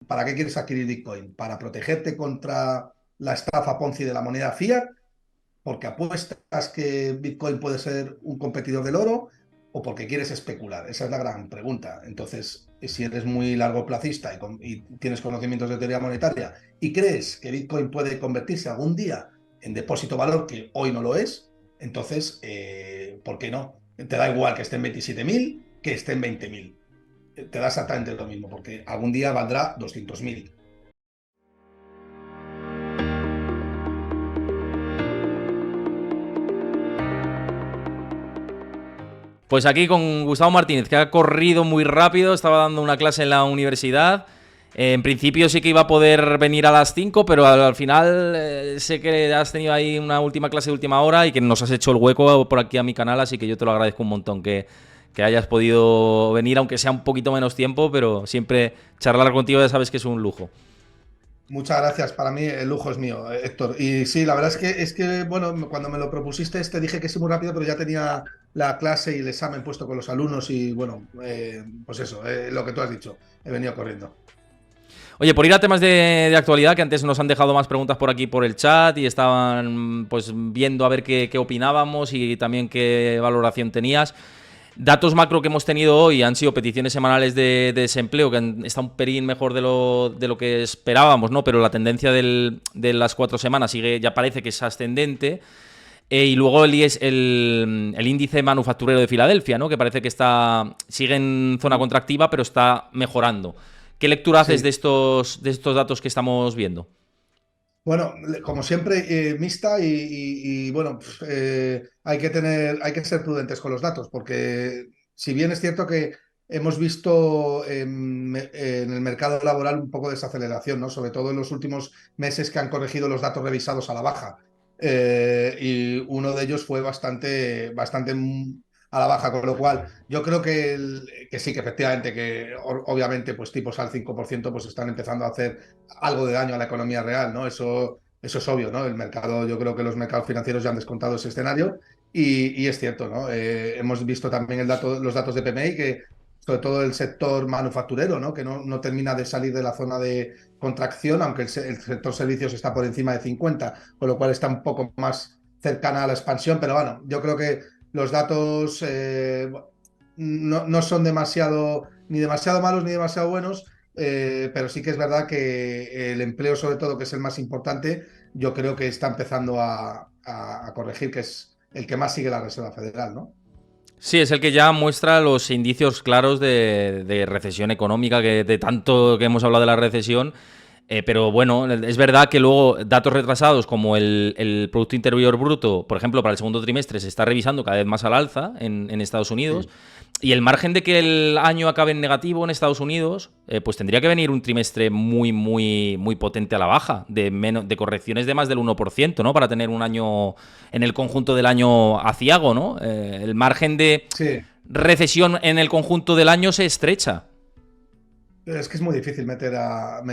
¿Para qué quieres adquirir Bitcoin? ¿Para protegerte contra la estafa Ponzi de la moneda fiat? ¿Porque apuestas que Bitcoin puede ser un competidor del oro? ¿O porque quieres especular? Esa es la gran pregunta. Entonces, si eres muy largo plazista y tienes conocimientos de teoría monetaria y crees que Bitcoin puede convertirse algún día en depósito valor, que hoy no lo es, entonces, ¿por qué no? Te da igual que esté en 27.000 que esté en 20.000. Te da exactamente lo mismo, porque algún día valdrá 200.000. Pues aquí con Gustavo Martínez, que ha corrido muy rápido, estaba dando una clase en la universidad. En principio sí que iba a poder venir a las 5, pero al final sé que has tenido ahí una última clase de última hora y que nos has hecho el hueco por aquí a mi canal, así que yo te lo agradezco un montón que hayas podido venir, aunque sea un poquito menos tiempo, pero siempre charlar contigo ya sabes que es un lujo. Muchas gracias, para mí el lujo es mío, Héctor. Y sí, la verdad es que, bueno, cuando me lo propusiste, te dije que sí muy rápido, pero ya tenía la clase y el examen puesto con los alumnos y bueno, pues eso, lo que tú has dicho, he venido corriendo. Oye, por ir a temas de actualidad, que antes nos han dejado más preguntas por aquí por el chat y estaban pues viendo a ver qué opinábamos y también qué valoración tenías. Datos macro que hemos tenido hoy han sido peticiones semanales de desempleo, que está un pelín mejor de lo que esperábamos, ¿no? Pero la tendencia de las 4 semanas sigue, ya parece que es ascendente. Y luego el índice manufacturero de Filadelfia, ¿no? Que parece que sigue en zona contractiva, pero está mejorando. ¿Qué lectura haces Sí, de estos datos que estamos viendo? bueno, como siempre, mixta bueno, hay que ser prudentes con los datos, porque si bien es cierto que hemos visto en el mercado laboral un poco de desaceleración, ¿no? Sobre todo en los últimos meses que han corregido los datos revisados a la baja. Y uno de ellos fue bastante a la baja, con lo cual yo creo que sí, que efectivamente, que obviamente pues tipos al 5% pues están empezando a hacer algo de daño a la economía real, ¿no? Eso es obvio, ¿no? El mercado, yo creo que los mercados financieros ya han descontado ese escenario y es cierto, ¿no? Hemos visto también los datos de PMI que sobre todo el sector manufacturero, ¿no? Que no termina de salir de la zona de contracción, aunque el sector servicios está por encima de 50, con lo cual está un poco más cercana a la expansión, pero bueno, yo creo que los datos no son ni demasiado malos ni demasiado buenos, pero sí que es verdad que el empleo, sobre todo, que es el más importante, yo creo que está empezando a corregir, que es el que más sigue la Reserva Federal, ¿no? Sí, es el que ya muestra los indicios claros de recesión económica, que de tanto que hemos hablado de la recesión. Pero bueno, es verdad que luego datos retrasados como el Producto Interior Bruto, por ejemplo, para el segundo trimestre se está revisando cada vez más al alza en Estados Unidos. Sí. Y el margen de que el año acabe en negativo en Estados Unidos, pues tendría que venir un trimestre muy, muy, muy potente a la baja, de correcciones de más del 1%, ¿no? Para tener un año en el conjunto del año aciago, ¿no? El margen de Sí, recesión en el conjunto del año se estrecha. es que es muy difícil meter a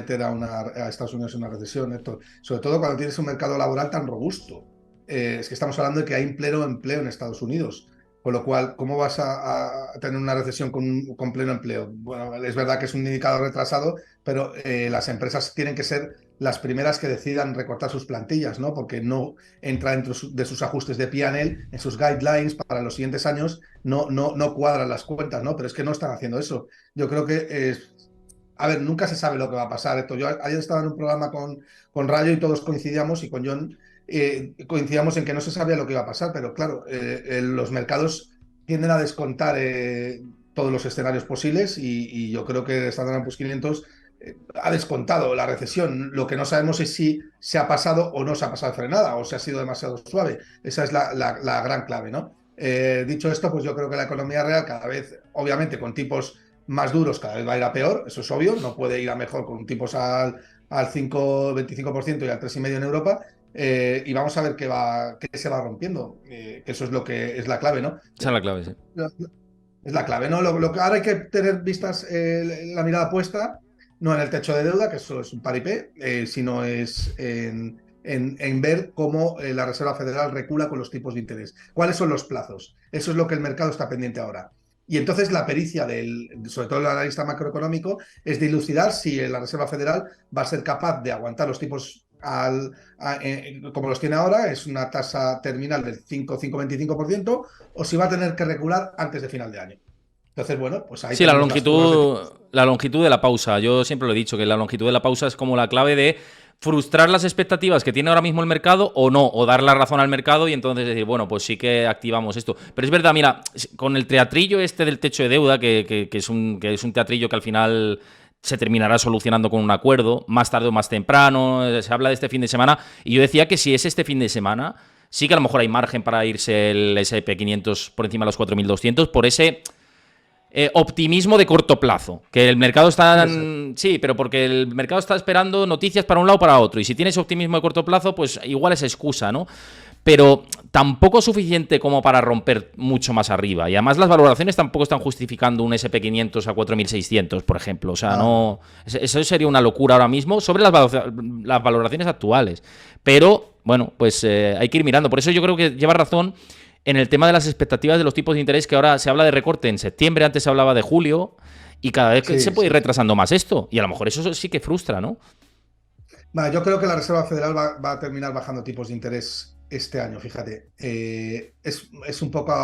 Estados Unidos en una recesión, Héctor. Sobre todo cuando tienes un mercado laboral tan robusto. Es que estamos hablando de que hay pleno empleo en Estados Unidos. Con lo cual, ¿cómo vas a tener una recesión con pleno empleo? Bueno, es verdad que es un indicador retrasado, pero las empresas tienen que ser las primeras que decidan recortar sus plantillas, ¿no? Porque no entra dentro de sus ajustes de P&L, en sus guidelines para los siguientes años, no cuadran las cuentas, ¿no? Pero es que no están haciendo eso. Yo creo que a ver, nunca se sabe lo que va a pasar. Esto, yo ayer estaba en un programa con Rayo y todos coincidíamos y con John coincidíamos en que no se sabía lo que iba a pasar, pero claro, los mercados tienden a descontar todos los escenarios posibles y yo creo que el Standard Poor's 500 ha descontado la recesión. Lo que no sabemos es si se ha pasado o no se ha pasado frenada o si ha sido demasiado suave. Esa es la gran clave, ¿no? Dicho esto, pues yo creo que la economía real cada vez, obviamente con tipos más duros, cada vez va a ir a peor, eso es obvio, no puede ir a mejor con tipos al 5, 25% y al 3,5% en Europa, y vamos a ver qué se va rompiendo, que eso es lo que es la clave, ¿no? Esa es la clave, sí. Es la clave, ¿no? Lo que ahora hay que tener vistas, la mirada puesta, no en el techo de deuda, que eso es un paripé, sino es en ver cómo la Reserva Federal recula con los tipos de interés. ¿Cuáles son los plazos? Eso es lo que el mercado está pendiente ahora. Y entonces la pericia sobre todo el analista macroeconómico, es dilucidar si la Reserva Federal va a ser capaz de aguantar los tipos como los tiene ahora, es una tasa terminal del 5,25%, o si va a tener que regular antes de final de año. Entonces, bueno, pues ahí Sí, tenemos las curvas de tipos. la longitud de la pausa. Yo siempre lo he dicho, que la longitud de la pausa es como la clave de frustrar las expectativas que tiene ahora mismo el mercado o no, o dar la razón al mercado y entonces decir, bueno, pues sí que activamos esto. Pero es verdad, mira, con el teatrillo este del techo de deuda, que es un teatrillo que al final se terminará solucionando con un acuerdo, más tarde o más temprano, se habla de este fin de semana, y yo decía que si es este fin de semana, sí que a lo mejor hay margen para irse el S&P 500 por encima de los 4.200 por ese optimismo de corto plazo. Que el mercado está... Sí, pero porque el mercado está esperando noticias para un lado o para otro. Y si tienes optimismo de corto plazo, pues igual es excusa, ¿no? Pero tampoco suficiente como para romper mucho más arriba. Y además las valoraciones tampoco están justificando un SP500 a 4.600, por ejemplo. O sea, no... Eso sería una locura ahora mismo sobre las valoraciones actuales. Pero, bueno, pues hay que ir mirando. Por eso yo creo que lleva razón en el tema de las expectativas de los tipos de interés, que ahora se habla de recorte en septiembre, antes se hablaba de julio, y cada vez se puede ir retrasando más esto. Y a lo mejor eso sí que frustra, ¿no? Bueno, yo creo que la Reserva Federal va a terminar bajando tipos de interés este año, fíjate. Es un poco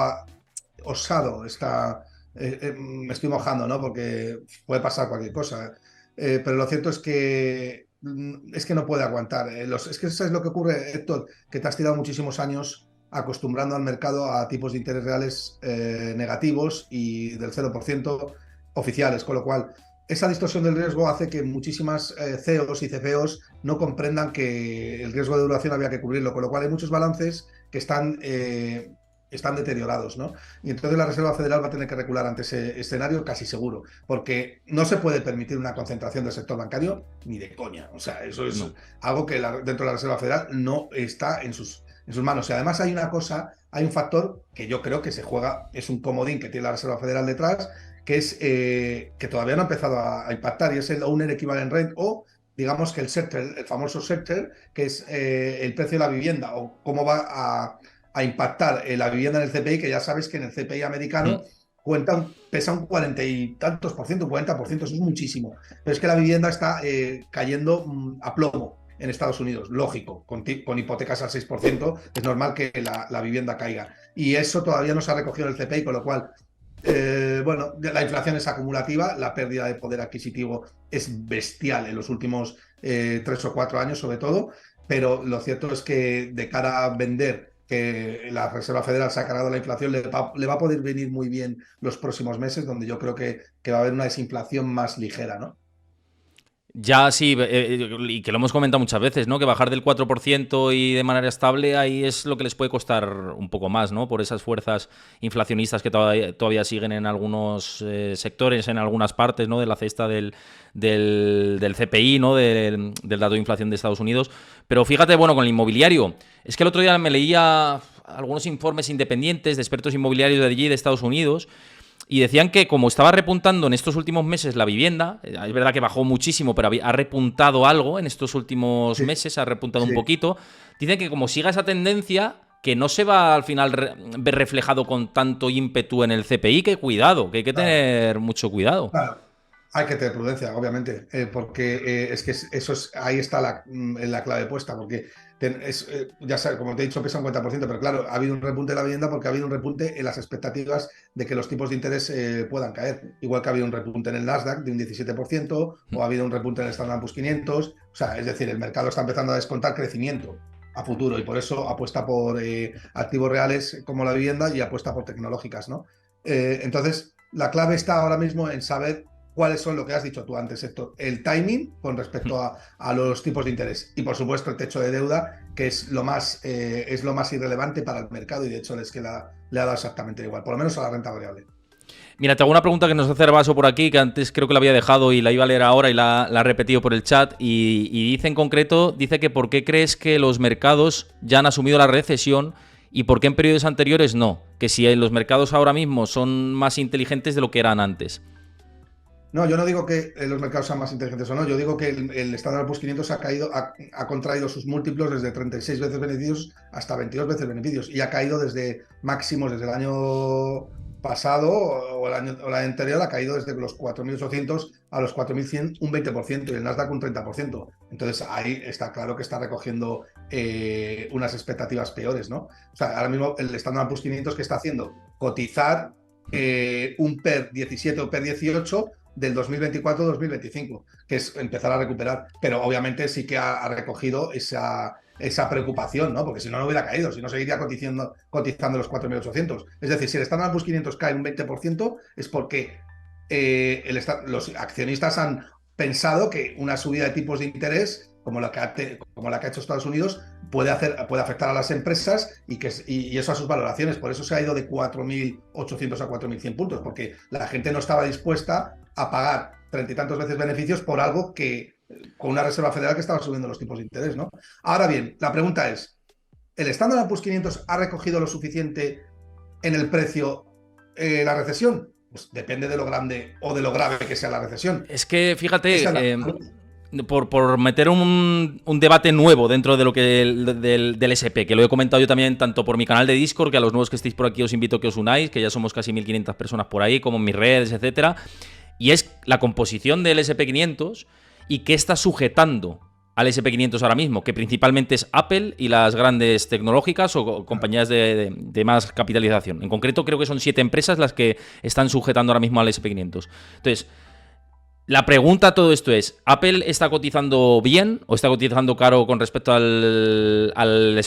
osado, me estoy mojando, ¿no? Porque puede pasar cualquier cosa. Pero lo cierto es que no puede aguantar. Es que eso es lo que ocurre, Héctor, que te has tirado muchísimos años acostumbrando al mercado a tipos de interés reales negativos y del 0% oficiales, con lo cual esa distorsión del riesgo hace que muchísimas CEOs y CFOs no comprendan que el riesgo de duración había que cubrirlo, con lo cual hay muchos balances que están deteriorados, ¿no? Y entonces la Reserva Federal va a tener que recular ante ese escenario casi seguro, porque no se puede permitir una concentración del sector bancario ni de coña. O sea, eso es algo que dentro de la Reserva Federal no está en sus manos. Y además hay un factor que yo creo que se juega, es un comodín que tiene la Reserva Federal detrás, que es que todavía no ha empezado a impactar, y es el Owner Equivalent Rate, o digamos que el famoso sector, que es el precio de la vivienda, o cómo va a impactar la vivienda en el CPI, que ya sabes que en el CPI americano pesa un 40 y tantos por ciento, un 40%, eso es muchísimo. Pero es que la vivienda está cayendo a plomo en Estados Unidos, lógico, con hipotecas al 6%, es normal que la vivienda caiga. Y eso todavía no se ha recogido en el CPI, con lo cual, bueno, la inflación es acumulativa, la pérdida de poder adquisitivo es bestial en los últimos 3 o 4 años sobre todo, pero lo cierto es que de cara a vender que la Reserva Federal se ha cargado la inflación, le va a poder venir muy bien los próximos meses, donde yo creo que va a haber una desinflación más ligera, ¿no? Ya sí, y que lo hemos comentado muchas veces, ¿no? Que bajar del 4% y de manera estable, ahí es lo que les puede costar un poco más, ¿no? Por esas fuerzas inflacionistas que todavía siguen en algunos sectores, en algunas partes, ¿no? De la cesta del CPI, ¿no? Del dato de inflación de Estados Unidos. Pero fíjate, bueno, con el inmobiliario, es que el otro día me leía algunos informes independientes de expertos inmobiliarios de allí, de Estados Unidos, y decían que como estaba repuntando en estos últimos meses la vivienda, es verdad que bajó muchísimo, pero ha repuntado algo en estos últimos meses, ha repuntado un poquito. Dicen que como siga esa tendencia, que no se va al final ver reflejado con tanto ímpetu en el CPI, que cuidado, que hay que tener mucho cuidado. Claro. Hay que tener prudencia, obviamente, porque es que ahí está la clave puesta, porque ya sabes, como te he dicho, pesa un 50%, pero claro, ha habido un repunte de la vivienda porque ha habido un repunte en las expectativas de que los tipos de interés puedan caer. Igual que ha habido un repunte en el Nasdaq de un 17%, o ha habido un repunte en el Standard & Poor's 500. O sea, es decir, el mercado está empezando a descontar crecimiento a futuro, y por eso apuesta por activos reales como la vivienda y apuesta por tecnológicas, ¿no? Entonces, la clave está ahora mismo en saber cuáles son lo que has dicho tú antes, Héctor, el timing con respecto a los tipos de interés, y por supuesto el techo de deuda, que es lo más irrelevante para el mercado, y de hecho es que le ha dado exactamente igual, por lo menos a la renta variable. Mira, te hago una pregunta que nos hace Herbaso por aquí, que antes creo que la había dejado y la iba a leer ahora y la ha repetido por el chat, y dice en concreto, dice que ¿por qué crees que los mercados ya han asumido la recesión y por qué en periodos anteriores no? Que si los mercados ahora mismo son más inteligentes de lo que eran antes. No, yo no digo que los mercados sean más inteligentes o no, yo digo que el Standard & Poor's 500 ha contraído sus múltiplos desde 36 veces beneficios hasta 22 veces beneficios, y ha caído desde máximos desde el año pasado o el año anterior ha caído desde los 4.800 a los 4.100 un 20% y el Nasdaq un 30%. Entonces ahí está claro que está recogiendo unas expectativas peores, ¿no? O sea, ahora mismo el Standard Poor's 500 que está haciendo cotizar un PER 17 o PER 18 del 2024-2025, que es empezar a recuperar. Pero obviamente sí que ha recogido esa preocupación, ¿no? Porque si no, no hubiera caído, si no seguiría cotizando los 4.800. Es decir, si el Standard Poor's 500 cae un 20%, es porque los accionistas han pensado que una subida de tipos de interés, como la que ha hecho Estados Unidos, puede afectar a las empresas y eso a sus valoraciones. Por eso se ha ido de 4.800 a 4.100 puntos, porque la gente no estaba dispuesta a pagar 30 y tantos veces beneficios por algo que con una Reserva Federal que estaba subiendo los tipos de interés, ¿no? Ahora bien, la pregunta es, ¿el Standard Poor's 500 ha recogido lo suficiente en el precio la recesión? Pues depende de lo grande o de lo grave que sea la recesión. Es que, fíjate, por meter un debate nuevo dentro de lo que del SP, que lo he comentado yo también tanto por mi canal de Discord, que a los nuevos que estéis por aquí os invito a que os unáis, que ya somos casi 1.500 personas por ahí, como en mis redes, etcétera. Y es la composición del SP500 y qué está sujetando al SP500 ahora mismo, que principalmente es Apple y las grandes tecnológicas o compañías de más capitalización. En concreto, creo que son 7 empresas las que están sujetando ahora mismo al SP500. Entonces, la pregunta a todo esto es, ¿Apple está cotizando bien o está cotizando caro con respecto a la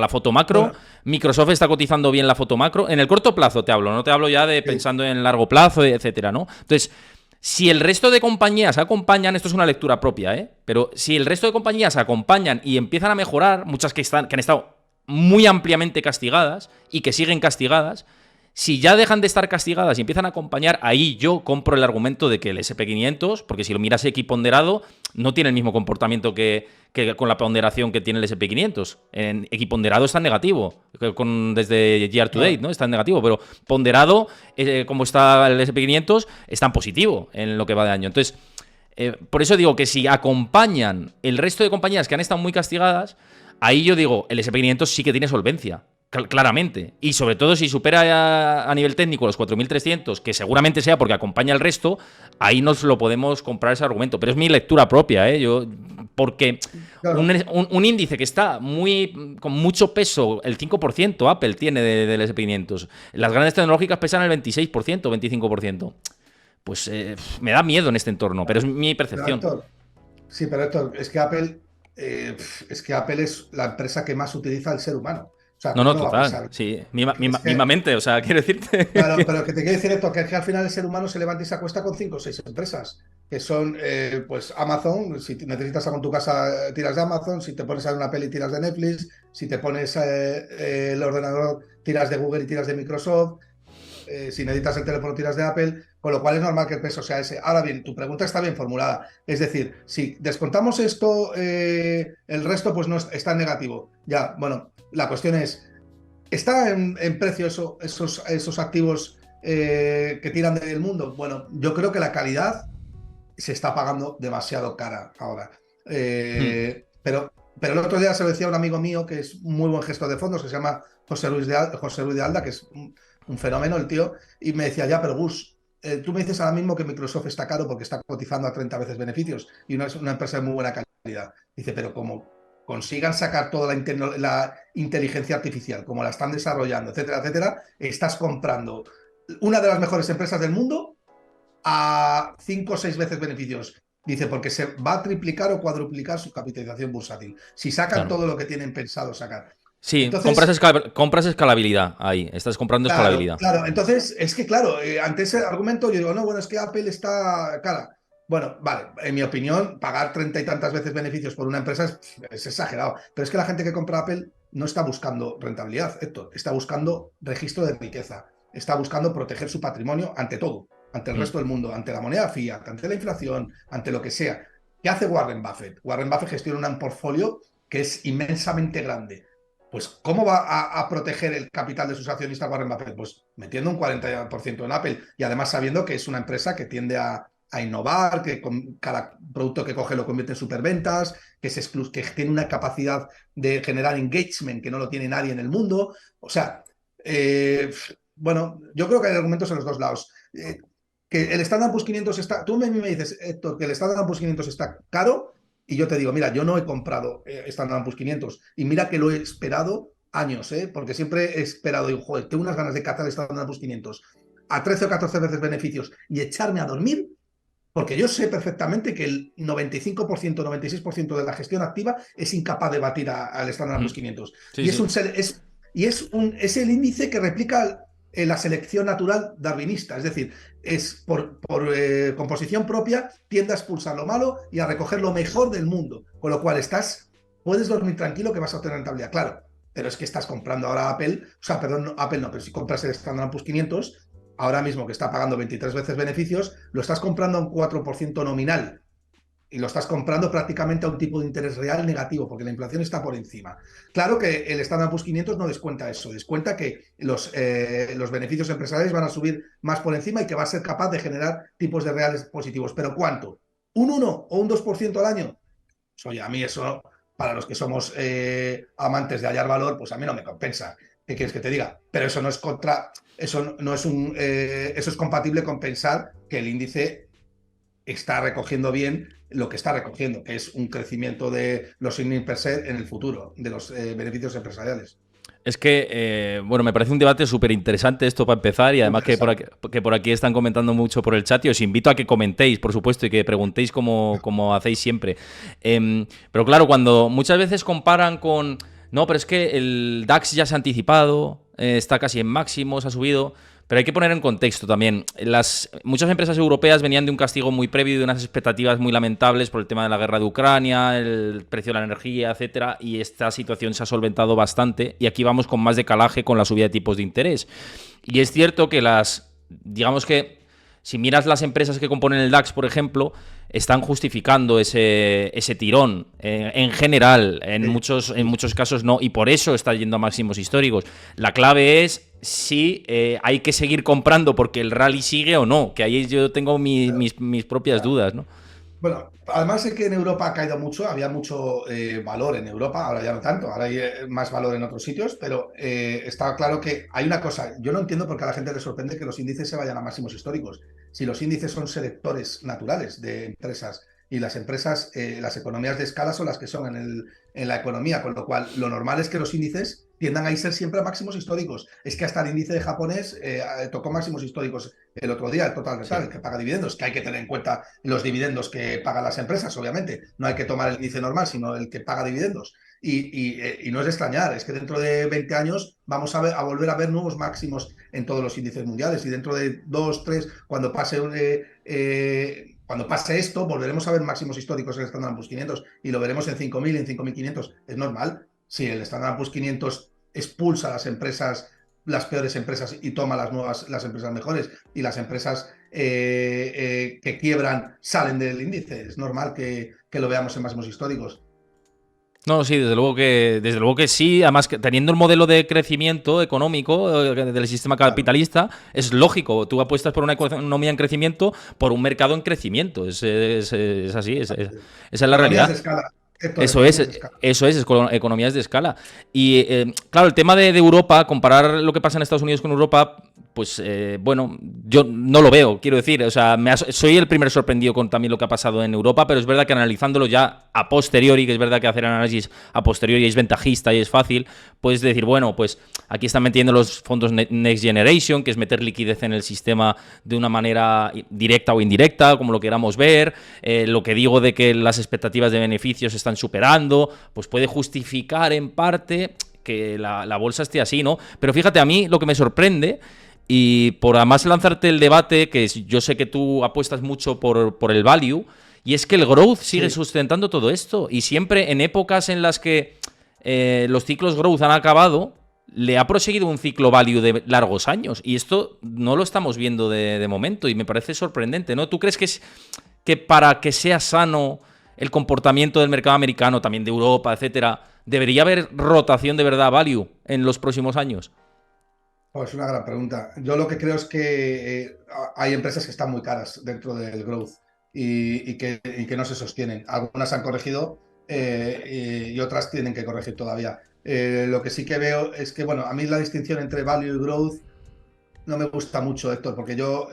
foto macro? Bueno, ¿Microsoft está cotizando bien la foto macro? En el corto plazo te hablo, no te hablo ya de pensando en largo plazo, etcétera, ¿no? Entonces, si el resto de compañías acompañan, esto es una lectura propia, pero si el resto de compañías acompañan y empiezan a mejorar, muchas que han estado muy ampliamente castigadas y que siguen castigadas, si ya dejan de estar castigadas y empiezan a acompañar, ahí yo compro el argumento de que el SP500, porque si lo miras equiponderado, no tiene el mismo comportamiento que con la ponderación que tiene el SP500. En equiponderado está en negativo, desde year to date, ¿no? Está en negativo, pero ponderado, como está el SP500, está en positivo en lo que va de año. Entonces, por eso digo que si acompañan el resto de compañías que han estado muy castigadas, ahí yo digo, el SP500 sí que tiene solvencia. Claramente. Y sobre todo si supera a nivel técnico los 4.300, que seguramente sea porque acompaña al resto, ahí nos lo podemos comprar ese argumento. Pero es mi lectura propia, porque claro, un índice que está con mucho peso, el 5% Apple tiene del SP500. Las grandes tecnológicas pesan el 26%, 25%. Pues me da miedo en este entorno, pero es mi percepción. Pero Héctor, es que Apple es la empresa que más utiliza el ser humano. O sea, no, total, sí, mismamente, o sea, quiero decirte... Claro, pero que te quiero decir esto, que al final el ser humano se levanta y se acuesta con 5 o 6 empresas, que son, pues, Amazon. Si necesitas algo en tu casa, tiras de Amazon. Si te pones a ver una peli, tiras de Netflix. Si te pones el ordenador, tiras de Google y tiras de Microsoft. Si necesitas el teléfono, tiras de Apple, con lo cual es normal que el peso sea ese. Ahora bien, tu pregunta está bien formulada. Es decir, si descontamos esto, el resto pues no está en negativo. Ya, bueno, la cuestión es, ¿está en precio esos activos que tiran del mundo? Bueno, yo creo que la calidad se está pagando demasiado cara ahora. Pero el otro día se lo decía a un amigo mío que es muy buen gestor de fondos, que se llama José Luis de Alda, que es un fenómeno el tío, y me decía, ya, pero Gus, tú me dices ahora mismo que Microsoft está caro porque está cotizando a 30 veces beneficios y no es una empresa de muy buena calidad. Dice, pero como consigan sacar toda la inteligencia artificial, como la están desarrollando, etcétera, etcétera, estás comprando una de las mejores empresas del mundo a 5 o 6 veces beneficios. Dice, porque se va a triplicar o cuadruplicar su capitalización bursátil. Si sacan todo lo que tienen pensado sacar. Sí, entonces, compras escalabilidad ahí, estás comprando escalabilidad. Claro, entonces es que claro, ante ese argumento yo digo, no, bueno, es que Apple está cara. Bueno, vale, en mi opinión, pagar 30 y tantas veces beneficios por una empresa es exagerado. Pero es que la gente que compra Apple no está buscando rentabilidad, Héctor, está buscando registro de riqueza, está buscando proteger su patrimonio ante todo, ante el resto del mundo, ante la moneda fiat, ante la inflación, ante lo que sea. ¿Qué hace Warren Buffett? Warren Buffett gestiona un portfolio que es inmensamente grande. Pues, ¿cómo va a proteger el capital de sus accionistas Warren Buffett? Pues metiendo un 40% en Apple y además sabiendo que es una empresa que tiende a innovar, que con cada producto que coge lo convierte en superventas, que tiene una capacidad de generar engagement que no lo tiene nadie en el mundo. O sea, bueno, yo creo que hay argumentos en los dos lados. Que el Standard Poor's 500 está... Tú me dices, Héctor, que el Standard Poor's 500 está caro y yo te digo, mira, yo no he comprado Standard Poor's 500 y mira que lo he esperado años, porque siempre he esperado y, joder, tengo unas ganas de cazar el Standard Poor's 500 a 13 o 14 veces beneficios y echarme a dormir, porque yo sé perfectamente que el 95%, 96% de la gestión activa es incapaz de batir al Standard Poor's 500. Sí, Y es sí. es el índice que replica la selección natural darwinista. Es decir, es por composición propia, tiende a expulsar lo malo y a recoger lo mejor del mundo. Con lo cual puedes dormir tranquilo que vas a obtener rentabilidad. Claro, pero es que estás comprando ahora Apple, o sea, perdón, no, Apple no, pero si compras el Standard Poor's 500, ahora mismo que está pagando 23 veces beneficios, lo estás comprando a un 4% nominal y lo estás comprando prácticamente a un tipo de interés real negativo, porque la inflación está por encima. Claro que el Standard Poor's 500 no descuenta eso, descuenta que los beneficios empresariales van a subir más por encima y que va a ser capaz de generar tipos de reales positivos. ¿Pero cuánto? ¿Un 1 o un 2% al año? Pues, oye, a mí eso, para los que somos amantes de hallar valor, pues a mí no me compensa. ¿Qué quieres que te diga? Pero eso no es eso no es eso es compatible con pensar que el índice está recogiendo bien lo que está recogiendo, que es un crecimiento de los earnings per share en el futuro, de los beneficios empresariales. Es que, bueno, me parece un debate súper interesante esto para empezar y Muy además interesante. que por aquí están comentando mucho por el chat y os invito a que comentéis, por supuesto, y que preguntéis como hacéis siempre. Pero claro, cuando muchas veces comparan con... No, pero es que el DAX ya se ha anticipado, está casi en máximos, ha subido... Pero hay que poner en contexto también. Muchas empresas europeas venían de un castigo muy previo y de unas expectativas muy lamentables por el tema de la guerra de Ucrania, el precio de la energía, etcétera, y esta situación se ha solventado bastante y aquí vamos con más decalaje con la subida de tipos de interés. Y es cierto que digamos que si miras las empresas que componen el DAX, por ejemplo, están justificando ese tirón. En general, en Sí, muchos casos no, y por eso está yendo a máximos históricos. La clave es si hay que seguir comprando porque el rally sigue o no, que ahí yo tengo claro, mis propias claro. dudas, ¿no? Bueno, además es que en Europa ha caído mucho, había mucho valor en Europa, ahora ya no tanto, ahora hay más valor en otros sitios, pero está claro que hay una cosa, yo no entiendo por qué a la gente le sorprende que los índices se vayan a máximos históricos. Si los índices son selectores naturales de empresas y las empresas, las economías de escala son las que son en la economía, con lo cual lo normal es que los índices tiendan a irse siempre a máximos históricos. Es que hasta el índice de japonés tocó máximos históricos el otro día, el Total Sí. Return, el que paga dividendos, que hay que tener en cuenta los dividendos que pagan las empresas, obviamente. No hay que tomar el índice normal, sino el que paga dividendos. Y no es de extrañar, es que dentro de 20 años vamos a volver a ver nuevos máximos en todos los índices mundiales y dentro de 2, 3, cuando pase esto, volveremos a ver máximos históricos en el Standard Poor's 500 y lo veremos en 5.000, en 5.500. Es normal. Si el Standard Poor's 500 expulsa a las empresas, las peores empresas y toma las empresas mejores y las empresas que quiebran salen del índice. Es normal que lo veamos en máximos históricos. No, sí, desde luego que sí. Además, que teniendo el modelo de crecimiento económico del sistema Claro. capitalista, es lógico. Tú apuestas por una economía en crecimiento, por un mercado en crecimiento. Es así, esa es la Economías de realidad. escala, Héctor, Eso es, economías de escala. economías de escala. Y claro, el tema de Europa, comparar lo que pasa en Estados Unidos con Europa, pues bueno, yo no lo veo, quiero decir, o sea, soy el primer sorprendido con también lo que ha pasado en Europa, pero es verdad que analizándolo ya a posteriori, que es verdad que hacer análisis a posteriori es ventajista y es fácil, puedes decir, bueno, pues aquí están metiendo los fondos Next Generation, que es meter liquidez en el sistema de una manera directa o indirecta, como lo queramos ver, lo que digo de que las expectativas de beneficios están superando, pues puede justificar en parte que la bolsa esté así, ¿no? Pero fíjate, a mí lo que me sorprende, y por además lanzarte el debate, que yo sé que tú apuestas mucho por el value, y es que el growth sigue Sí. sustentando todo esto, y siempre en épocas en las que los ciclos growth han acabado, le ha proseguido un ciclo value de largos años, y esto no lo estamos viendo de momento, y me parece sorprendente, ¿no? ¿Tú crees que para que sea sano el comportamiento del mercado americano, también de Europa, etcétera, debería haber rotación de verdad a value en los próximos años? Pues es una gran pregunta. Yo lo que creo es que hay empresas que están muy caras dentro del growth y que no se sostienen. Algunas han corregido y otras tienen que corregir todavía. Lo que sí que veo es que, bueno, a mí la distinción entre value y growth no me gusta mucho, Héctor, porque yo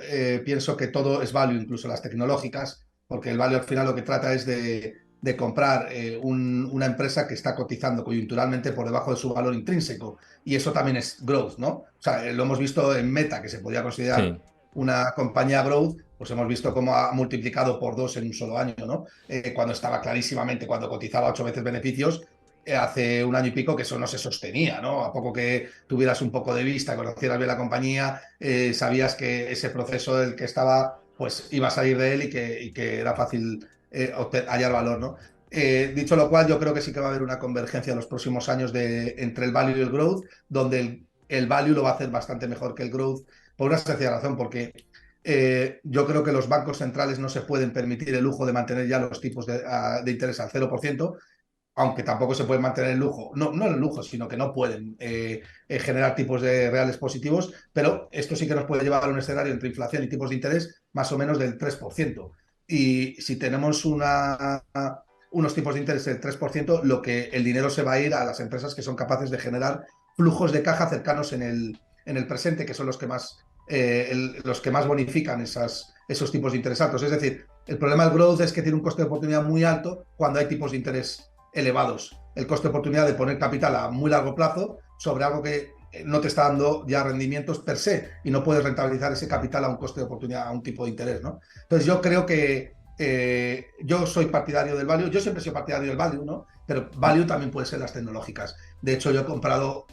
pienso que todo es value, incluso las tecnológicas, porque el value al final lo que trata es de comprar una empresa que está cotizando coyunturalmente por debajo de su valor intrínseco. Y eso también es growth, ¿no? O sea, lo hemos visto en Meta, que se podía considerar Sí. una compañía growth, pues hemos visto cómo ha multiplicado por 2 en un solo año, ¿no? Cuando estaba clarísimamente, cuando cotizaba 8 veces beneficios, hace un año y pico que eso no se sostenía, ¿no? A poco que tuvieras un poco de vista, conocieras bien la compañía, sabías que ese proceso del que estaba, pues iba a salir de él y que era fácil hallar valor, ¿no? Dicho lo cual, yo creo que sí que va a haber una convergencia en los próximos años entre el value y el growth, donde el value lo va a hacer bastante mejor que el growth, por una sencilla razón, porque yo creo que los bancos centrales no se pueden permitir el lujo de mantener ya los tipos de interés al 0%, aunque tampoco se puede mantener el lujo, no el lujo, sino que no pueden generar tipos de reales positivos, pero esto sí que nos puede llevar a un escenario entre inflación y tipos de interés más o menos del 3%. Y si tenemos unos tipos de interés del 3%, el dinero se va a ir a las empresas que son capaces de generar flujos de caja cercanos en el presente, que son los que más bonifican esos tipos de interés altos. Es decir, el problema del growth es que tiene un coste de oportunidad muy alto cuando hay tipos de interés elevados. El coste de oportunidad de poner capital a muy largo plazo sobre algo que no te está dando ya rendimientos per se y no puedes rentabilizar ese capital a un coste de oportunidad, a un tipo de interés, ¿no? Entonces yo creo que yo soy partidario del value, yo siempre he sido partidario del value, ¿no? Pero value también puede ser las tecnológicas. De hecho, yo he comprado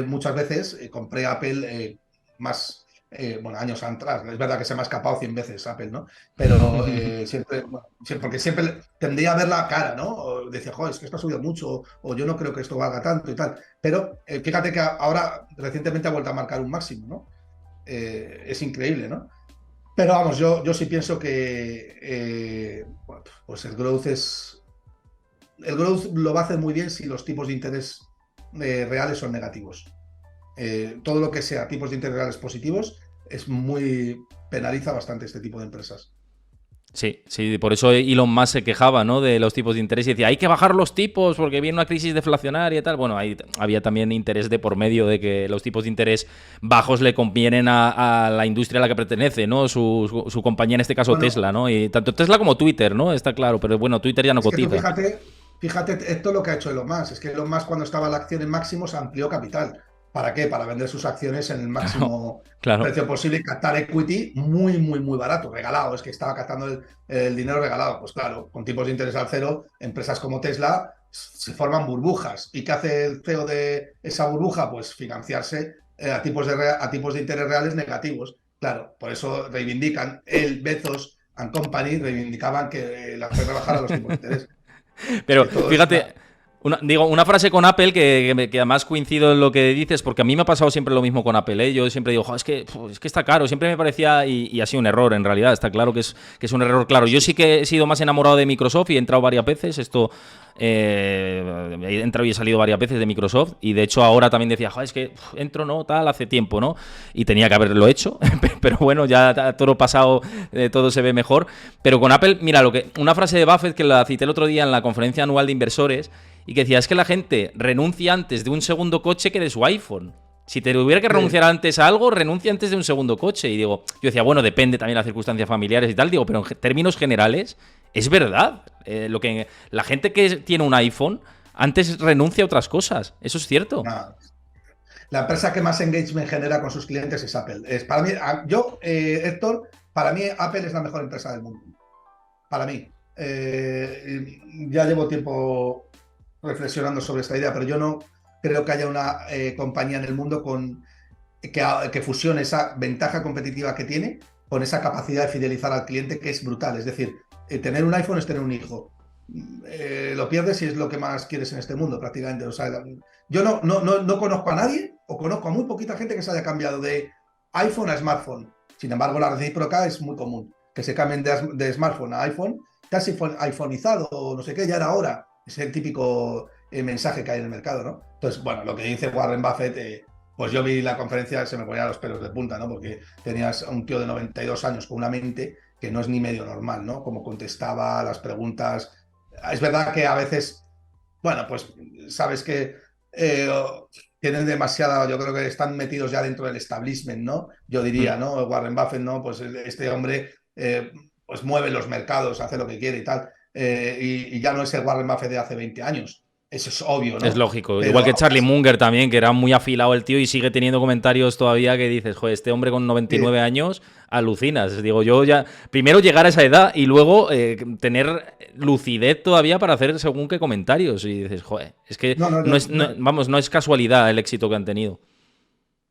muchas veces, compré Apple más, bueno, años atrás. Es verdad que se me ha escapado 100 veces Apple, ¿no? Pero siempre, bueno, porque siempre tendía a ver la cara, ¿no? O decía, joder, es que esto ha subido mucho, o yo no creo que esto valga tanto y tal. Pero fíjate que ahora recientemente ha vuelto a marcar un máximo, ¿no? Es increíble, ¿no? Pero vamos, yo sí pienso que bueno, pues el growth lo va a hacer muy bien si los tipos de interés reales son negativos. Todo lo que sea tipos de interés reales positivos penaliza bastante este tipo de empresas. Sí, sí, por eso Elon Musk se quejaba, ¿no? De los tipos de interés y decía, hay que bajar los tipos porque viene una crisis deflacionaria y tal. Bueno, ahí había también interés de por medio de que los tipos de interés bajos le convienen a la industria a la que pertenece, ¿no? Su compañía, en este caso Bueno, Tesla, ¿no? Y tanto Tesla como Twitter, ¿no? Está claro, pero bueno, Twitter ya no es que tú cotiza. fíjate esto lo que ha hecho Elon Musk. Es que Elon Musk cuando estaba la acción en máximos amplió capital. ¿Para qué? Para vender sus acciones en el Claro, máximo claro. precio posible y captar equity muy, muy, muy barato, regalado. Es que estaba captando el dinero regalado. Pues claro, con tipos de interés al cero, empresas como Tesla se forman burbujas. ¿Y qué hace el CEO de esa burbuja? Pues financiarse a tipos de interés reales negativos. Claro, por eso reivindican Bezos and Company, reivindicaban que la Fed rebajara los tipos de interés. Es Pero que todo es fíjate, una frase con Apple que además coincido en lo que dices, porque a mí me ha pasado siempre lo mismo con Apple, ¿eh? Yo siempre digo, "Jo, es que está caro", siempre me parecía, y ha sido un error en realidad, está claro que es un error claro. Yo sí que he sido más enamorado de Microsoft y he entrado varias veces, he entrado y he salido varias veces de Microsoft, y de hecho ahora también decía, "Jo, es que entro, ¿no? Tal, hace tiempo, ¿no? Y tenía que haberlo hecho, pero bueno, ya todo pasado, todo se ve mejor. Pero con Apple, mira, una frase de Buffett que la cité el otro día en la conferencia anual de inversores y que decía, es que la gente renuncia antes de un segundo coche que de su iPhone. Si te hubiera que sí, renunciar antes a algo, renuncia antes de un segundo coche. Y digo, yo decía, bueno, depende también de las circunstancias familiares y tal, digo, pero en términos generales, es verdad. La gente que tiene un iPhone antes renuncia a otras cosas. Eso es cierto. nada. La empresa que más engagement genera con sus clientes es Apple. Para mí, Héctor, para mí Apple es la mejor empresa del mundo. Para mí. Ya llevo tiempo reflexionando sobre esta idea, pero yo no creo que haya una compañía en el mundo que fusione esa ventaja competitiva que tiene con esa capacidad de fidelizar al cliente que es brutal. Es decir, tener un iPhone es tener un hijo. Lo pierdes si es lo que más quieres en este mundo, prácticamente. O sea, yo no conozco a nadie o conozco a muy poquita gente que se haya cambiado de iPhone a smartphone. Sin embargo, la recíproca es muy común. Que se cambien de smartphone a iPhone, casi iPhoneizado o no sé qué, ya era hora. Es el típico mensaje que hay en el mercado, ¿no? Entonces, bueno, lo que dice Warren Buffett, pues yo vi la conferencia, se me ponían los pelos de punta, ¿no? Porque tenías a un tío de 92 años con una mente que no es ni medio normal, ¿no? Como contestaba las preguntas. Es verdad que a veces, bueno, pues sabes que eh, tienen demasiada, yo creo que están metidos ya dentro del establishment, ¿no? Yo diría, Mm. ¿no? Warren Buffett, ¿no? Pues este hombre pues mueve los mercados, hace lo que quiere y tal. Y ya no es el Warren Buffett de hace 20 años. Eso es obvio, Es ¿no? lógico. Pero Igual que aún Charlie así, Munger también, que era muy afilado el tío y sigue teniendo comentarios todavía que dices, joder, este hombre con 99 sí, años, alucinas. Digo, yo ya, primero llegar a esa edad y luego tener lucidez todavía para hacer según qué comentarios. Y dices, joder, es que no, no, no es, no, vamos, no es casualidad el éxito que han tenido.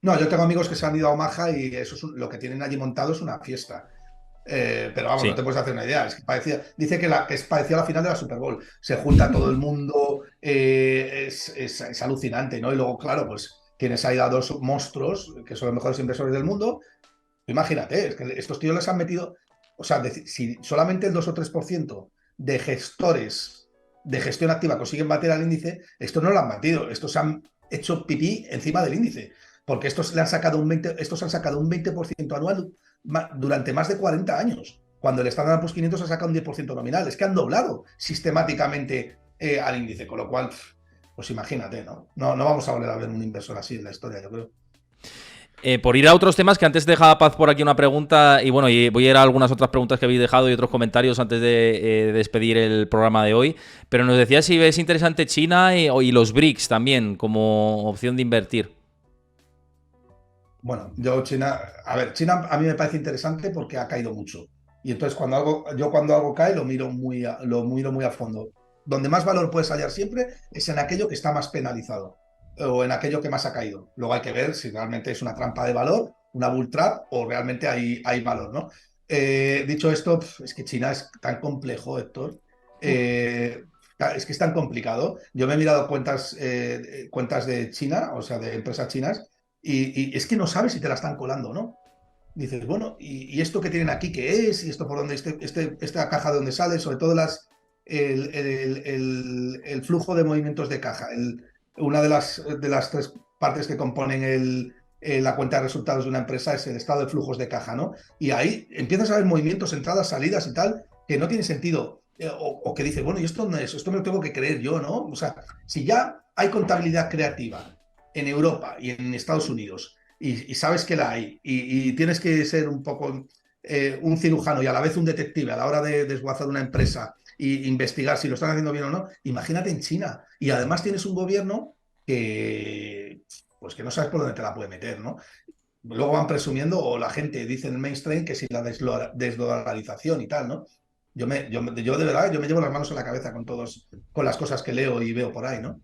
no, yo tengo amigos que se han ido a Omaha y eso es lo que tienen allí montado es una fiesta. Pero vamos, no Sí. te puedes hacer una idea. Es que dice que es parecía la final de la Super Bowl. Se junta todo el mundo, es alucinante, ¿no? Y luego, claro, pues tienes ahí a dos monstruos que son los mejores inversores del mundo. Imagínate, es que estos tíos les han metido, o sea, si solamente el 2 o 3% de gestores de gestión activa consiguen bater al índice, estos no lo han batido, estos se han hecho pipí encima del índice, porque estos han sacado un 20% anual durante más de 40 años, cuando el Standard Poor's 500 ha sacado un 10% nominal, es que han doblado sistemáticamente al índice, con lo cual, pues imagínate, ¿no? ¿no? No vamos a volver a ver un inversor así en la historia, yo creo. Por ir a otros temas, que antes dejaba Paz por aquí una pregunta, y bueno, y voy a ir a algunas otras preguntas que habéis dejado y otros comentarios antes de despedir el programa de hoy. Pero nos decía si ves interesante China y los BRICS también como opción de invertir. Bueno, China, a ver, China a mí me parece interesante porque ha caído mucho. Y entonces cuando algo cae lo miro muy a fondo. Donde más valor puedes hallar siempre es en aquello que está más penalizado o en aquello que más ha caído. Luego hay que ver si realmente es una trampa de valor, una bull trap o realmente hay valor, ¿no? Dicho esto, es que China es tan complejo, Héctor. Eh, es que es tan complicado. Yo me he mirado cuentas de China, o sea, de empresas chinas y es que no sabes si te la están colando o no. Dices, bueno, ¿y esto que tienen aquí qué es? ¿Y esto por dónde, esta caja de dónde sale? Sobre todo el flujo de movimientos de caja. Una de las tres partes que componen la cuenta de resultados de una empresa es el estado de flujos de caja, ¿no? Y ahí empiezas a ver movimientos, entradas, salidas y tal, que no tiene sentido. O que dices, bueno, ¿y esto no es? Esto me lo tengo que creer yo, ¿no? O sea, si ya hay contabilidad creativa en Europa y en Estados Unidos y sabes que la hay y tienes que ser un poco un cirujano y a la vez un detective a la hora de desguazar una empresa e investigar si lo están haciendo bien o no, imagínate en China. Y además tienes un gobierno pues que no sabes por dónde te la puede meter, ¿no? Luego van presumiendo, o la gente dice en el mainstream que si la desdolarización y tal, ¿no? Yo de verdad, yo me llevo las manos en la cabeza con las cosas que leo y veo por ahí, ¿no?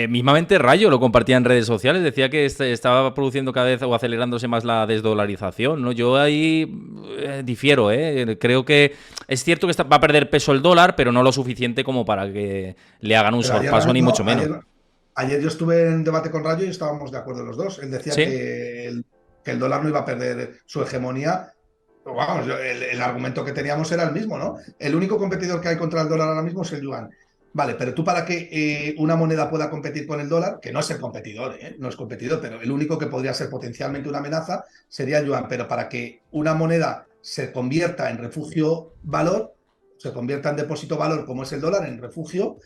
Mismamente Rayo lo compartía en redes sociales, decía que estaba produciendo cada vez o acelerándose más la desdolarización, ¿no? Yo ahí difiero, ¿eh? Creo que es cierto que va a perder peso el dólar, pero no lo suficiente como para que le hagan un Pero ayer, sorpaso ni no, mucho menos. ayer yo estuve en debate con Rayo y estábamos de acuerdo los dos. Él decía Sí, que el dólar no iba a perder su hegemonía. Pero vamos, el argumento que teníamos era el mismo, ¿no? El único competidor que hay contra el dólar ahora mismo es el yuan. Vale, pero tú para que una moneda pueda competir con el dólar, que no es el competidor, no es competidor, pero el único que podría ser potencialmente una amenaza sería el yuan. Pero para que una moneda se convierta en refugio valor, se convierta en depósito valor como es el dólar, en refugio,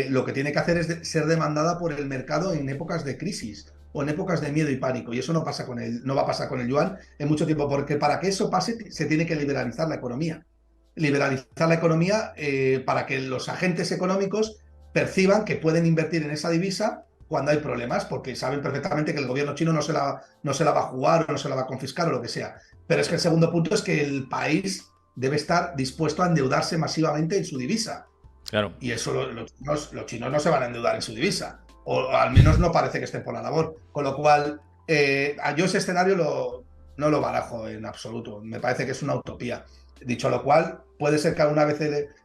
lo que tiene que hacer es ser demandada por el mercado en épocas de crisis o en épocas de miedo y pánico. Y eso no va a pasar con el yuan en mucho tiempo, porque para que eso pase se tiene que liberalizar la economía. Liberalizar la economía para que los agentes económicos perciban que pueden invertir en esa divisa cuando hay problemas, porque saben perfectamente que el gobierno chino no se la va a jugar o no se la va a confiscar o lo que sea. Pero es que el segundo punto es que el país debe estar dispuesto a endeudarse masivamente en su divisa. claro. Y eso los chinos no se van a endeudar en su divisa, o al menos no parece que estén por la labor. Con lo cual, yo ese escenario no lo barajo en absoluto. Me parece que es una utopía. Dicho lo cual, puede ser que alguna vez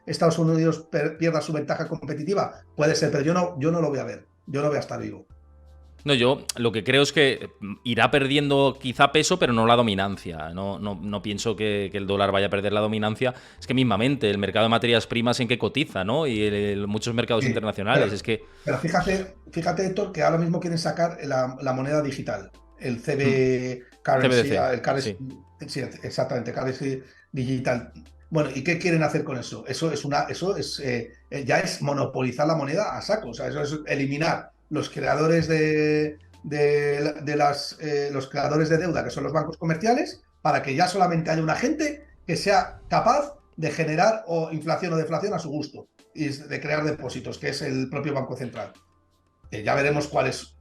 Estados Unidos pierda su ventaja competitiva. Puede ser, pero yo no lo voy a ver. Yo no voy a estar vivo. No, yo lo que creo es que irá perdiendo quizá peso, pero no la dominancia. No pienso que el dólar vaya a perder la dominancia. Es que mismamente el mercado de materias primas en que cotiza, ¿no? Y muchos mercados Sí, internacionales. pero, Es que... pero fíjate, Héctor, que ahora mismo quieren sacar la moneda digital, el Mm, CB Currency, CBDC, el currency, sí. sí, exactamente, Currency Digital. Bueno, ¿y qué quieren hacer con eso? Eso ya es monopolizar la moneda a saco, o sea, eso es eliminar. los creadores los creadores de deuda, que son los bancos comerciales, para que ya solamente haya un agente que sea capaz de generar inflación o deflación a su gusto y de crear depósitos, que es el propio Banco Central. Ya veremos cuál es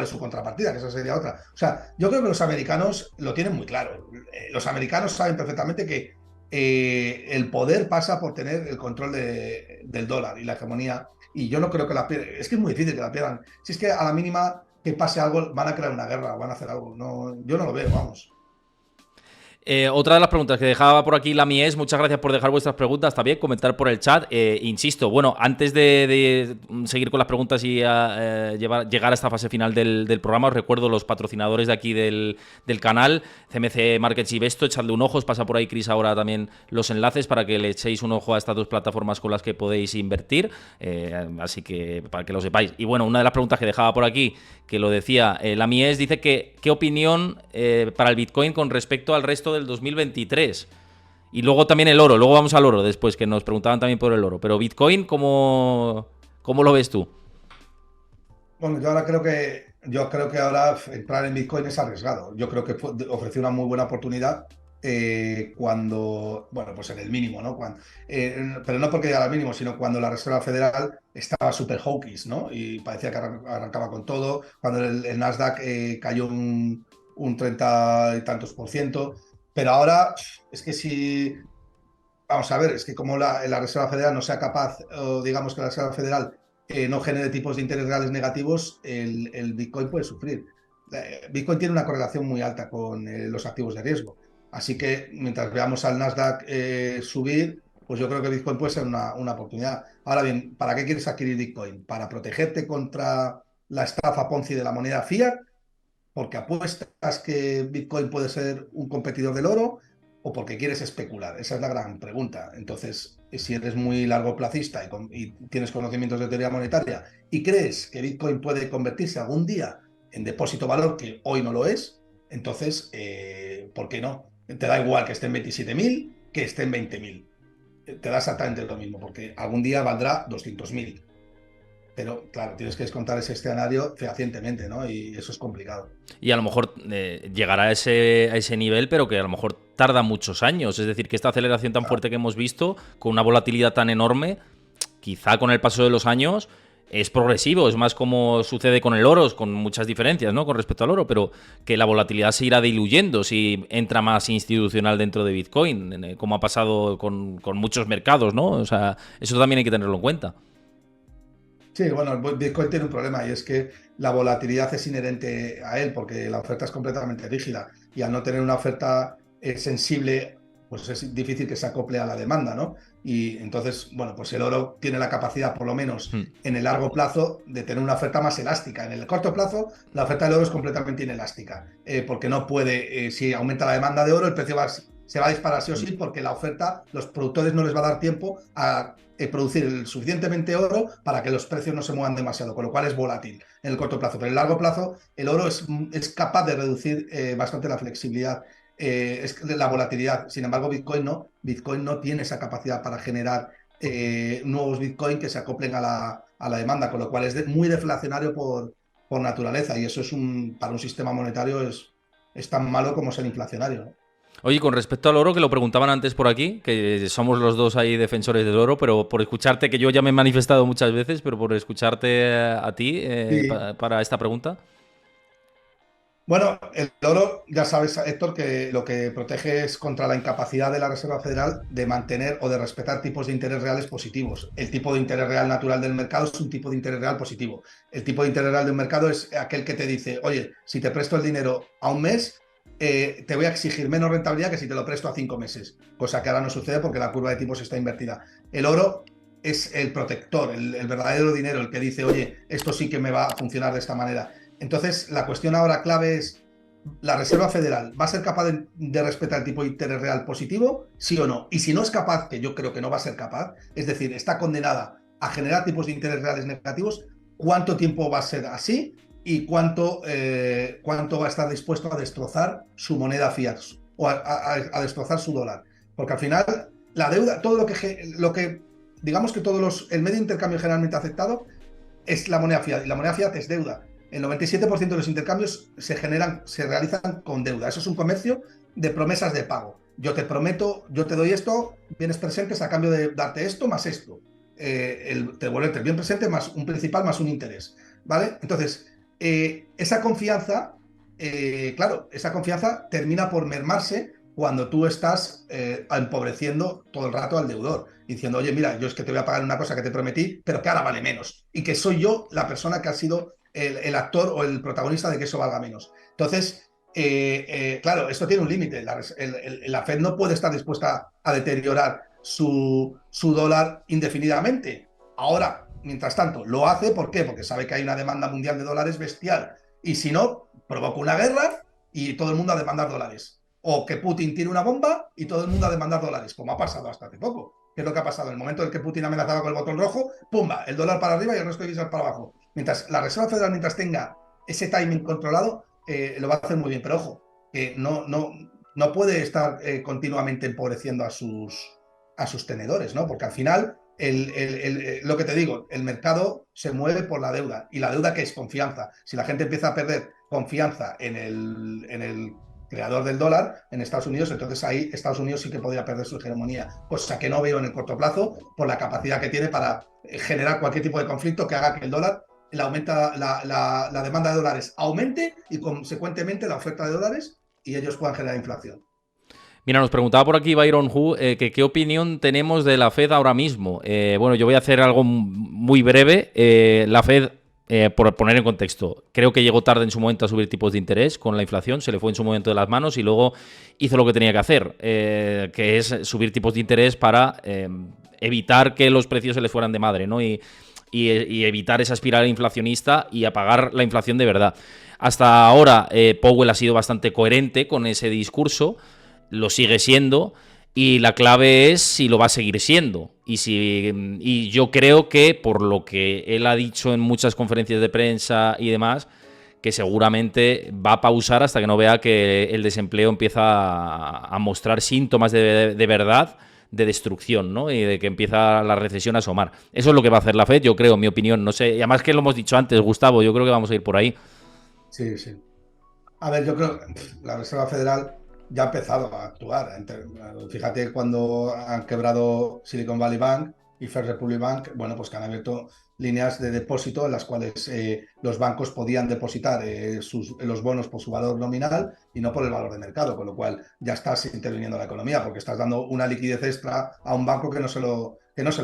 su contrapartida, que esa sería otra. O sea, yo creo que los americanos lo tienen muy claro. Los americanos saben perfectamente que el poder pasa por tener el control del dólar y la hegemonía. Y yo no creo que la pierdan. Es que es muy difícil que la pierdan. Si es que a la mínima que pase algo, van a crear una guerra, van a hacer algo. No, yo no lo veo, vamos. Otra de las preguntas que dejaba por aquí la mía es, muchas gracias por dejar vuestras preguntas, también comentar por el chat. Insisto, bueno, antes de seguir con las preguntas y llegar a esta fase final del programa, os recuerdo los patrocinadores de aquí del canal, CMC Markets y Besto, echadle un ojo, os pasa por ahí Chris ahora también los enlaces para que le echéis un ojo a estas dos plataformas con las que podéis invertir, así que para que lo sepáis. Y bueno, una de las preguntas que dejaba por aquí, que lo decía la Mies, dice que qué opinión para el Bitcoin con respecto al resto del 2023. Y luego también el oro, luego vamos al oro después, que nos preguntaban también por el oro. Pero Bitcoin, ¿cómo lo ves tú? Bueno, yo creo que ahora entrar en Bitcoin es arriesgado. Yo creo que ofreció una muy buena oportunidad bueno, pues en el mínimo, ¿no? Pero no porque llegara al mínimo, sino cuando la Reserva Federal estaba súper hawkish, ¿no? Y parecía que arrancaba con todo, cuando el Nasdaq cayó un 30 y tantos por ciento. Pero ahora es que si, vamos a ver, es que como la Reserva Federal no sea capaz, o digamos que la Reserva Federal no genere tipos de interés reales negativos, el Bitcoin puede sufrir. Bitcoin tiene una correlación muy alta con los activos de riesgo. Así que mientras veamos al Nasdaq subir, pues yo creo que Bitcoin puede ser una oportunidad. Ahora bien, ¿para qué quieres adquirir Bitcoin? ¿Para protegerte contra la estafa Ponzi de la moneda fiat? ¿Porque apuestas que Bitcoin puede ser un competidor del oro o porque quieres especular? Esa es la gran pregunta. Entonces, si eres muy largoplacista y tienes conocimientos de teoría monetaria y crees que Bitcoin puede convertirse algún día en depósito valor, que hoy no lo es, entonces, ¿por qué no? Te da igual que esté en 27.000 que esté en 20.000. Te da exactamente lo mismo, porque algún día valdrá 200.000. Pero claro, tienes que descontar ese escenario fehacientemente, ¿no? Y eso es complicado. Y a lo mejor llegará a ese nivel, pero que a lo mejor tarda muchos años. Es decir, que esta aceleración tan fuerte que hemos visto, con una volatilidad tan enorme, quizá con el paso de los años es progresivo. Es más como sucede con el oro, con muchas diferencias, ¿no? Con respecto al oro, pero que la volatilidad se irá diluyendo si entra más institucional dentro de Bitcoin, como ha pasado con muchos mercados, ¿no? O sea, eso también hay que tenerlo en cuenta. Sí, bueno, el Bitcoin tiene un problema y es que la volatilidad es inherente a él porque la oferta es completamente rígida y al no tener una oferta sensible, pues es difícil que se acople a la demanda, ¿no? Y entonces, bueno, pues el oro tiene la capacidad, por lo menos en el largo plazo, de tener una oferta más elástica. En el corto plazo, la oferta del oro es completamente inelástica porque no puede, si aumenta la demanda de oro, el precio se va a disparar sí o sí porque la oferta, los productores no les va a dar tiempo a producir el suficientemente oro para que los precios no se muevan demasiado, con lo cual es volátil en el corto plazo. Pero en el largo plazo, el oro es capaz de reducir bastante la flexibilidad, es la volatilidad. Sin embargo, Bitcoin no tiene esa capacidad para generar nuevos Bitcoin que se acoplen a la demanda, con lo cual es muy deflacionario por naturaleza. Y eso para un sistema monetario es tan malo como ser inflacionario, ¿no? Oye, con respecto al oro, que lo preguntaban antes por aquí, que somos los dos ahí defensores del oro, pero por escucharte, que yo ya me he manifestado muchas veces, pero por escucharte a ti Sí. para esta pregunta. Bueno, el oro, ya sabes, Héctor, que lo que protege es contra la incapacidad de la Reserva Federal de mantener o de respetar tipos de interés reales positivos. El tipo de interés real natural del mercado es un tipo de interés real positivo. El tipo de interés real del mercado es aquel que te dice, oye, si te presto el dinero a un mes, te voy a exigir menos rentabilidad que si te lo presto a 5 meses, cosa que ahora no sucede porque la curva de tipos está invertida. El oro es el protector, el verdadero dinero, el que dice, oye, esto sí que me va a funcionar de esta manera. Entonces, la cuestión ahora clave es, ¿la Reserva Federal va a ser capaz de respetar el tipo de interés real positivo? ¿Sí o no? Y si no es capaz, que yo creo que no va a ser capaz, es decir, está condenada a generar tipos de interés reales negativos, ¿cuánto tiempo va a ser así? ¿Y cuánto va a estar dispuesto a destrozar su moneda fiat o a destrozar su dólar? Porque al final, la deuda, todo lo que digamos que el medio de intercambio generalmente aceptado es la moneda fiat. Y la moneda fiat es deuda. El 97% de los intercambios se realizan con deuda. Eso es un comercio de promesas de pago. Yo te prometo, yo te doy esto, bienes presentes a cambio de darte esto más esto. Te devuelve el bien presente más un principal más un interés. ¿Vale? Entonces, esa confianza, claro, esa confianza termina por mermarse cuando tú estás empobreciendo todo el rato al deudor, diciendo, oye, mira, yo es que te voy a pagar una cosa que te prometí, pero que ahora vale menos, y que soy yo la persona que ha sido el actor o el protagonista de que eso valga menos. Entonces, claro, esto tiene un límite. La Fed no puede estar dispuesta a deteriorar su dólar indefinidamente. Ahora, mientras tanto, lo hace, ¿por qué? Porque sabe que hay una demanda mundial de dólares bestial, y si no, provoca una guerra y todo el mundo a demandar dólares. O que Putin tire una bomba y todo el mundo a demandar dólares, como ha pasado hasta hace poco. ¿Qué es lo que ha pasado? En el momento en que Putin amenazaba con el botón rojo, ¡pumba! El dólar para arriba y el resto de divisas para abajo. Mientras la Reserva Federal, mientras tenga ese timing controlado, lo va a hacer muy bien. Pero ojo, que no puede estar continuamente empobreciendo a sus tenedores, ¿no? Porque al final, lo que te digo, el mercado se mueve por la deuda. ¿Y la deuda qué es? Confianza. Si la gente empieza a perder confianza en el creador del dólar, en Estados Unidos, entonces ahí Estados Unidos sí que podría perder su hegemonía, cosa que no veo en el corto plazo por la capacidad que tiene para generar cualquier tipo de conflicto que haga que el dólar, la demanda de dólares aumente y consecuentemente la oferta de dólares y ellos puedan generar inflación. Mira, nos preguntaba por aquí Byron Hu que qué opinión tenemos de la Fed ahora mismo. Bueno, yo voy a hacer algo muy breve. La Fed, por poner en contexto, creo que llegó tarde en su momento a subir tipos de interés con la inflación, se le fue en su momento de las manos y luego hizo lo que tenía que hacer, que es subir tipos de interés para evitar que los precios se les fueran de madre, ¿no? Y evitar esa espiral inflacionista y apagar la inflación de verdad. Hasta ahora Powell ha sido bastante coherente con ese discurso, lo sigue siendo, y la clave es si lo va a seguir siendo. Y yo creo que, por lo que él ha dicho en muchas conferencias de prensa y demás, que seguramente va a pausar hasta que no vea que el desempleo empieza a mostrar síntomas de verdad de destrucción, ¿no? Y de que empieza la recesión a asomar. Eso es lo que va a hacer la Fed, yo creo, en mi opinión. No sé, y además que lo hemos dicho antes, Gustavo, yo creo que vamos a ir por ahí. Sí, sí. A ver, yo creo que la Reserva Federal ya ha empezado a actuar. Fíjate cuando han quebrado Silicon Valley Bank y First Republic Bank, bueno, pues que han abierto líneas de depósito en las cuales los bancos podían depositar los bonos por su valor nominal y no por el valor de mercado, con lo cual ya estás interviniendo en la economía porque estás dando una liquidez extra a un banco que no se lo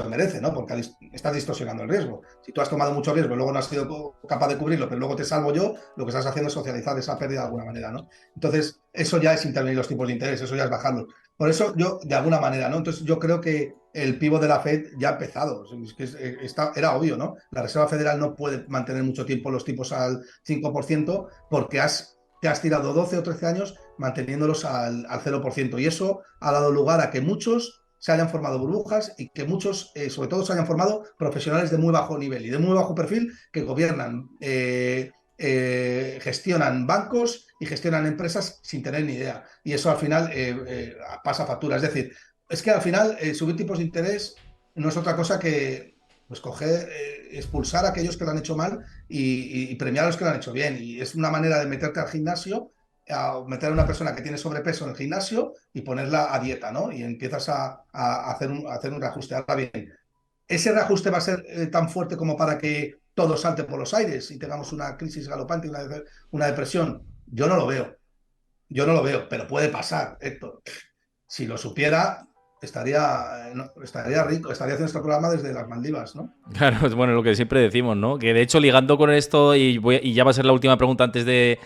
merece, ¿no? Porque estás distorsionando el riesgo. Si tú has tomado mucho riesgo y luego no has sido capaz de cubrirlo, pero luego te salvo yo, lo que estás haciendo es socializar esa pérdida de alguna manera, ¿no? Entonces, eso ya es intervenir los tipos de interés, eso ya es bajarlos. Por eso yo, de alguna manera, ¿no? Entonces, yo creo que el pivot de la Fed ya ha empezado. Es que era obvio, ¿no? La Reserva Federal no puede mantener mucho tiempo los tipos al 5% porque te has tirado 12 o 13 años manteniéndolos al 0%. Y eso ha dado lugar a que muchos se hayan formado burbujas y que muchos, sobre todo, se hayan formado profesionales de muy bajo nivel y de muy bajo perfil que gobiernan, gestionan bancos y gestionan empresas sin tener ni idea. Y eso al final pasa factura. Es decir, es que al final subir tipos de interés no es otra cosa que pues coger, expulsar a aquellos que lo han hecho mal y premiar a los que lo han hecho bien. Y es una manera de meterte al gimnasio, a meter a una persona que tiene sobrepeso en el gimnasio y ponerla a dieta, ¿no? Y empiezas a hacer un reajuste. Ahora bien, ¿ese reajuste va a ser tan fuerte como para que todo salte por los aires y tengamos una crisis galopante y una depresión? Yo no lo veo. Yo no lo veo, pero puede pasar, Héctor. Si lo supiera, estaría rico, estaría haciendo este programa desde las Maldivas, ¿no? Claro, es bueno lo que siempre decimos, ¿no? Que de hecho, ligando con esto, y ya va a ser la última pregunta antes de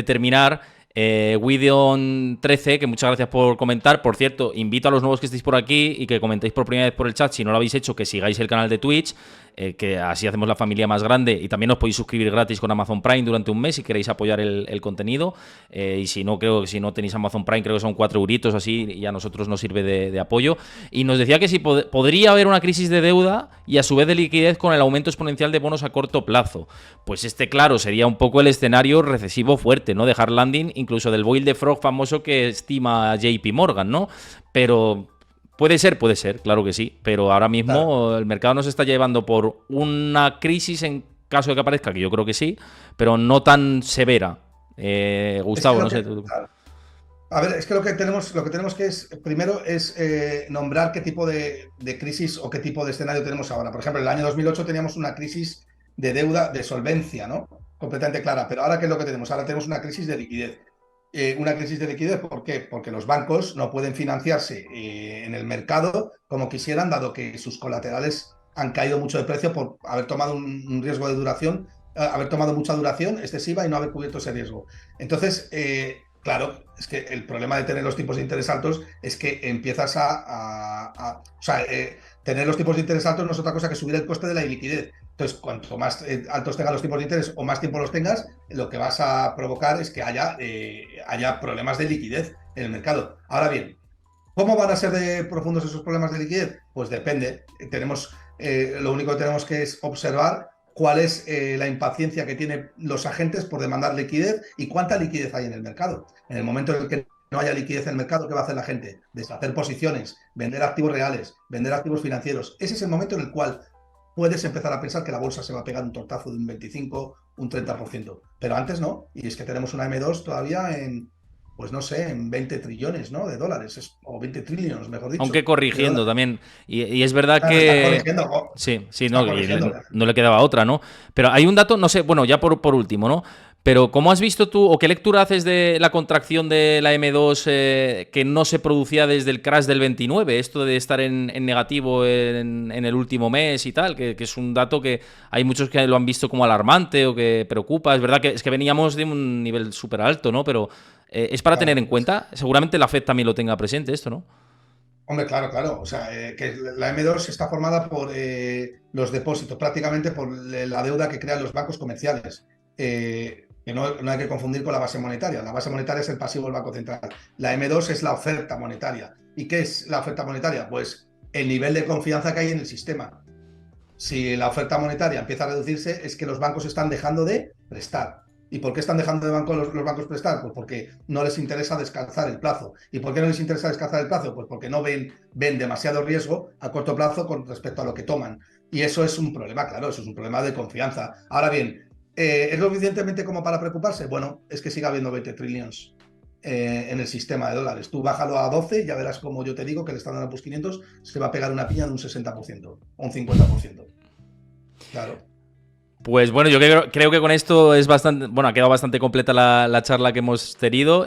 terminar, Wideon13, que muchas gracias por comentar. Por cierto, invito a los nuevos que estéis por aquí y que comentéis por primera vez por el chat, si no lo habéis hecho, que sigáis el canal de Twitch, que así hacemos la familia más grande, y también os podéis suscribir gratis con Amazon Prime durante un mes si queréis apoyar el contenido, y si no, creo que si no tenéis Amazon Prime, creo que son 4 euritos así, y a nosotros nos sirve de apoyo. Y nos decía que si podría haber una crisis de deuda y a su vez de liquidez con el aumento exponencial de bonos a corto plazo. Pues claro, sería un poco el escenario recesivo fuerte, ¿no? De hard landing, incluso del boil the frog famoso que estima JP Morgan, ¿no? Pero puede ser, claro que sí. Pero ahora mismo el mercado nos está llevando por una crisis en caso de que aparezca, que yo creo que sí, pero no tan severa. Gustavo, no sé tú. Claro. A ver, es que lo que tenemos que es, primero es nombrar qué tipo de crisis o qué tipo de escenario tenemos ahora. Por ejemplo, en el año 2008 teníamos una crisis de deuda, de solvencia, ¿no? Completamente clara. Pero ahora, ¿qué es lo que tenemos? Ahora tenemos una crisis de liquidez. Una crisis de liquidez, ¿por qué? Porque los bancos no pueden financiarse en el mercado como quisieran, dado que sus colaterales han caído mucho de precio por haber tomado un riesgo de duración, haber tomado mucha duración excesiva y no haber cubierto ese riesgo. Entonces, claro, es que el problema de tener los tipos de interés altos es que empiezas o sea, tener los tipos de interés altos no es otra cosa que subir el coste de la liquidez. Entonces, cuanto más altos tengan los tipos de interés o más tiempo los tengas, lo que vas a provocar es que haya problemas de liquidez en el mercado. Ahora bien, ¿cómo van a ser de profundos esos problemas de liquidez? Pues depende. Lo único que tenemos que es observar cuál es la impaciencia que tienen los agentes por demandar liquidez y cuánta liquidez hay en el mercado. En el momento en el que no haya liquidez en el mercado, ¿qué va a hacer la gente? Deshacer posiciones, vender activos reales, vender activos financieros. Ese es el momento en el cual puedes empezar a pensar que la bolsa se va a pegar un tortazo de un 25, un 30%. Pero antes no. Y es que tenemos una M2 todavía pues no sé, en 20 trillones, ¿no? De dólares, o 20 trillones, mejor dicho. Aunque corrigiendo también. Y es verdad claro, que. Está corrigiendo. Sí, Está no, corrigiendo. no le quedaba otra, ¿no? Pero hay un dato, no sé, bueno, ya por último, ¿no? Pero ¿cómo has visto tú o qué lectura haces de la contracción de la M2 que no se producía desde el crash del 29? Esto de estar en negativo en el último mes y tal, que es un dato que hay muchos que lo han visto como alarmante o que preocupa. Es verdad que es que veníamos de un nivel súper alto, ¿no? Pero es para tener en cuenta. Seguramente la Fed también lo tenga presente esto, ¿no? Hombre, claro, claro. O sea, que la M2 está formada por los depósitos, prácticamente por la deuda que crean los bancos comerciales. Que no hay que confundir con la base monetaria. La base monetaria es el pasivo del Banco Central. La M2 es la oferta monetaria. ¿Y qué es la oferta monetaria? Pues el nivel de confianza que hay en el sistema. Si la oferta monetaria empieza a reducirse, es que los bancos están dejando de prestar. ¿Y por qué están dejando de los bancos prestar? Pues porque no les interesa descalzar el plazo. ¿Y por qué no les interesa descalzar el plazo? Pues porque no ven demasiado riesgo a corto plazo con respecto a lo que toman. Y eso es un problema, claro, eso es un problema de confianza. Ahora bien, ¿es lo suficientemente como para preocuparse? Bueno, es que siga habiendo 20 trillones en el sistema de dólares. Tú bájalo a 12 y ya verás como yo te digo que el Standard Poor's 500 se va a pegar una piña de un 60% o un 50%. Claro. Pues bueno, yo creo que con esto es bastante. Bueno, ha quedado bastante completa la charla que hemos tenido.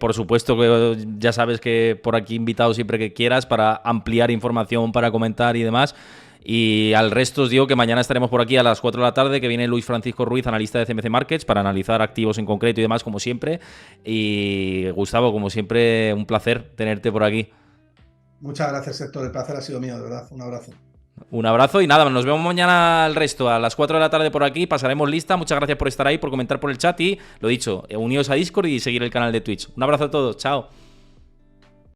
Por supuesto que ya sabes que por aquí invitado siempre que quieras para ampliar información, para comentar y demás. Y al resto os digo que mañana estaremos por aquí a las 4 de la tarde, que viene Luis Francisco Ruiz, analista de CMC Markets, para analizar activos en concreto y demás, como siempre. Y Gustavo, como siempre, un placer tenerte por aquí. Muchas gracias, Héctor. El placer ha sido mío, de verdad. Un abrazo. Un abrazo y nada, nos vemos mañana al resto, a las 4 de la tarde por aquí, pasaremos lista. Muchas gracias por estar ahí, por comentar por el chat y, lo dicho, uníos a Discord y seguir el canal de Twitch. Un abrazo a todos, chao.